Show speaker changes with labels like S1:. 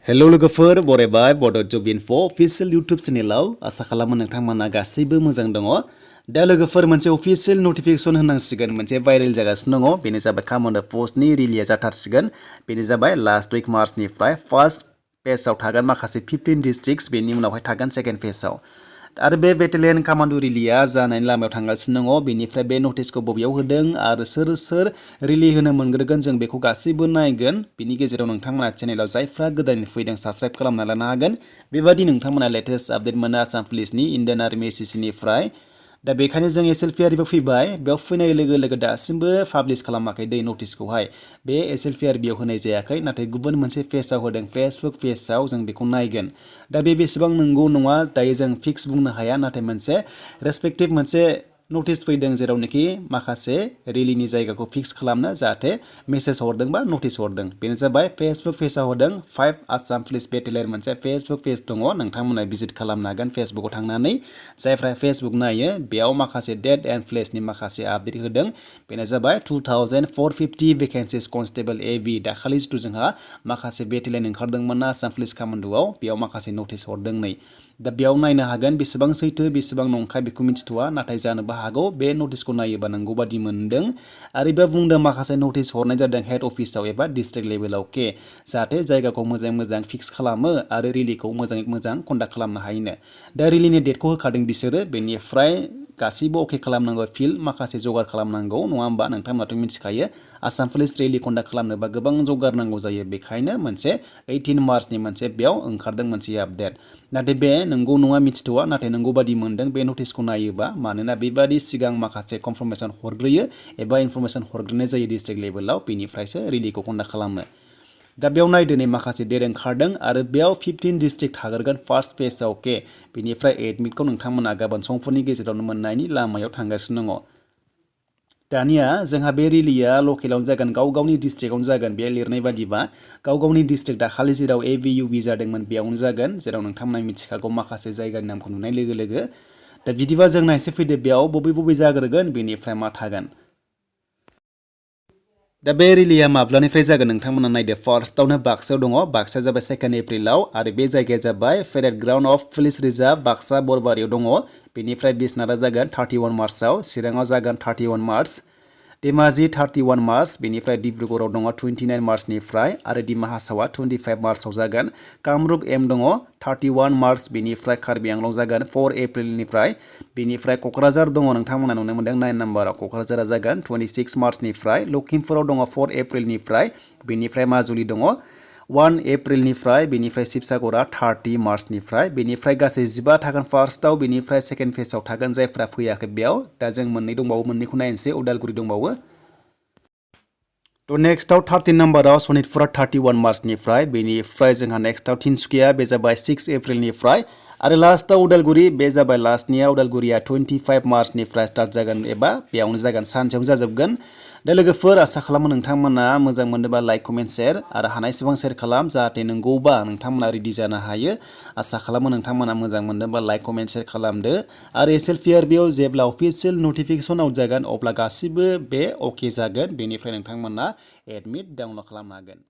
S1: Hello लोगोफोर बरायबाय बड' जब info अफिशियेल YouTube चेनेलाव आसा खालामो नोंथांमोना गासैबो मोजां दङ। दा लोगोफोर मोनसे अफिशियेल नटिफिकेशन होनांसिगोन मोनसे भाइरेल जागासिनो दङ बेनो जाबाय कामान्डो पस्टनि रिलिया जाथारसिगोन बेनो जाबाय लास्ट उइक मार्चनिफ्राय फार्स्ट पेजआव थागोन माखासे 15 डिस्ट्रिक्ट्स बेनि उनावहाय थागोन सेकेन्ड पेजआव आरो बे बेटालियन कामान्डो रिलिया जानायनि लामायाव थांगासिनो दङ बेनिफ्राय बे नटिसखौ बबेयाव होदों आरो सोर रिलि होनो मोनग्रोगोन जों बेखौ गासैबो नायगोन बिनि गेजेराव नोंथांमोना चेनेलाव जायफ्रा गोदानै फैदों साबस्क्राइब खालामना लानो हागोन बेबादि नोंथांमोना लेटेस्ट आपडेट मोनो आसाम पुलिसनि इन्डियान आर्मि एसएससिनिफ्राय दा बेखायनो जों एसएलपिआरबो फैबाय बेयाव फैनाय लोगो लोगो दासिमबो पाब्लिश खालामाखै दै नटिसखौहाय बे एसएलपिआरबियाव होनाय जायाखै नाथाय गुबुन मोनसे पेजआव होदों फेसबुक पेजआव जों बेखौ नायगोन दा बे बेसेबां नंगौ नङा दायो जों फिक्स बुंनो हाया नाथाय मोनसे रेसपेक्टिभ मोनसे नटिस फैदों जेरावनोखि माखासे रिलिनि जायगाखौ फिक्स खालामनो जाहाथे मेसेज हरदों बा नटिस हरदों बेनो जाबाय फेसबुक पेजआव होदों 5 आसाम पुलिस बेटालियन मोनसे फेसबुक पेज दङ नोंथांमोना भिजिट खालामनो हागोन फेसबुकआव थांनानै जायफ्रा फेसबुक नायो बेयाव माखासे डेट एन्ड प्लेसनि माखासे आपडेट होदों बेनो जाबाय 2450 भेकेन्सिस कनस्टेबल एबि दाखालि जिथु जोंहा माखासे बेटालियन ओंखारदोंमोन ना आसाम पुलिस कामान्डोआव बेयाव माखासे नटिस हरदों नै दा बेयाव नायनो हागोन बेसेबां सैथो बेसेबां नंखाय बेखौ मिथिथ'वा नाथाय जानोबो हागौ बे नटिसखौ नायोबा नंगौ बादि मोनदों आरो बे बुंदों माखासे नटिस हरनाय जादों हेड अफिसाव एबा डिस्ट्रिक्ट लेभेलाव जाहाथे जायगाखौ मोजाङै मोजां फिक्स खालामो आरो रिलिखौ मोजाङै मोजां कन्डाक्ट खालामनो हायोनो दा रिलिनि डेटखौ होखादों बिसोरो बेनिफ्राय गासैबो अके खालामनांगौ फिल्ड माखासे जगार खालामनांगौ नङा होमबा नोंथांमोनाथ' मिथिखायो आसाम पुलिस रेलि कन्डाक्ट खालामनोबा गोबां जगार नांगौ जायो बेखायनो मोनसे 18 मार्चनि मोनसे बेयाव ओंखारदों मोनसे आपडेट नाथाय बे नंगौ नङा मिथिथ'वा नाथाय नंगौ बादि मोनदों बे नटिसखौ नायोबा मानोना बेबादि सिगां माखासे कनफार्मेशन हरग्रोयो एबा इनफरमेशन हरग्रोनाय जायो डिस्ट्रिक्ट लेभेलाव बेनिफ्रायसो रिलिखौ कन्डाक्ट खालामो दा बेयाव नायदो नै माखासे डेट ओंखारदों आरो बेयाव 15 डिस्ट्रिक्ट थागोरगोन फार्स्ट पेजआव बेनिफ्राय एडमिटखौ नोंथांमोना गाबोन समफोरनि गेजेरावनो मोननायनि लामायाव थांगासिनो दङ दानिया जोंहा बे रिलिया लकेलावनो जागोन गाव गावनि डिस्ट्रिक्टआवनो जागोन बे लिरनाय बादिबा गाव गावनि डिस्ट्रिक्ट दाखालि जेराव एबिइउबि जादोंमोन बेयावनो जागोन जेराव नोंथांमोना मिथिखागौ माखासे जायगानि नामखौ नुनाय लोगो लोगो दा बिदिबा जोंना एसे फैदो बेयाव बबे जाग्रोगोन बेनिफ्राय मा थागोन दा बे रिलिया माब्लानिफ्राय जागोन नोंथांमोना नायदो फार्स्टआवनो बाक्सायाव दङ बाक्साया जाबाय 2 एप्रिलाव आरो बे जायगाया जाबाय parade ground of police reserve Baksa बरबारियाव दङ बेनिफ्राय बिसनाथआ जागोन 31 मार्चआव चिराङाव जागोन 31 मार्च धेमाजि 31 मार्च बेनिफ्राय डिब्रुगड़आव दङ 29 मार्चनिफ्राय आरो डिमा हासावआ 25 मार्चआव जागोन कामरुप एम दङ 31 मार्च बेनिफ्राय कार्बि आंलं जागोन 4 एप्रिलनिफ्राय बेनिफ्राय क'क्राझार दङ नोंथांमोना नुनो मोनदों 9 नाम्बाराव क'क्राझारा जागोन 26 मार्चनिफ्राय लखिमपुराव दङ 4 एप्रिलनिफ्राय बेनिफ्राय माजुलि दङ 1 एप्रिलनिफ्राय बेनिफ्राय शिबसागरआ 30 मार्चनिफ्राय बेनिफ्राय गासै 15 थागोन फार्स्टआव बेनिफ्राय सेकेन्ड फेजआव थागोन जायफ्रा फैयाखै बेयाव दा जों मोननै दंबावो मोननैखौ नायनोसै उदालगुरि दंबावो थ' नेक्स्टआव 13 नाम्बाराव सनितपुरा 31 मार्चनिफ्राय बेनिफ्राय जोंहा नेक्स्टआव तिनसुकिया बे जाबाय 6 एप्रिलनिफ्राय आरो लास्टआव उदालगुरि बे जाबाय लास्टनिया उदालगुरिया 25 मार्चनिफ्राय स्टार्ट जागोन एबा बेयावनो जागोन सानसेयावनो जाजोबगोन दा लोगोफोर आसा खालामो नोंथांमोना मोजां मोनोबा लाइक कमेन्ट शेयार आरो हानायसेबां शेयार खालाम जाहाथे नंगौबा नोंथांमोना रेडि जानो हायो आसा खालामो नोंथांमोना मोजां मोनदोंबा लाइक कमेन्ट शेयार खालामदो आरो एसएलपिआरबियाव जेब्ला अफिशियेल नटिफिकेशन आउट जागोन अब्ला गासिबो बे अके जागोन बेनिफ्राय नोंथांमोना एडमिट डाउनलड खालामनो हागोन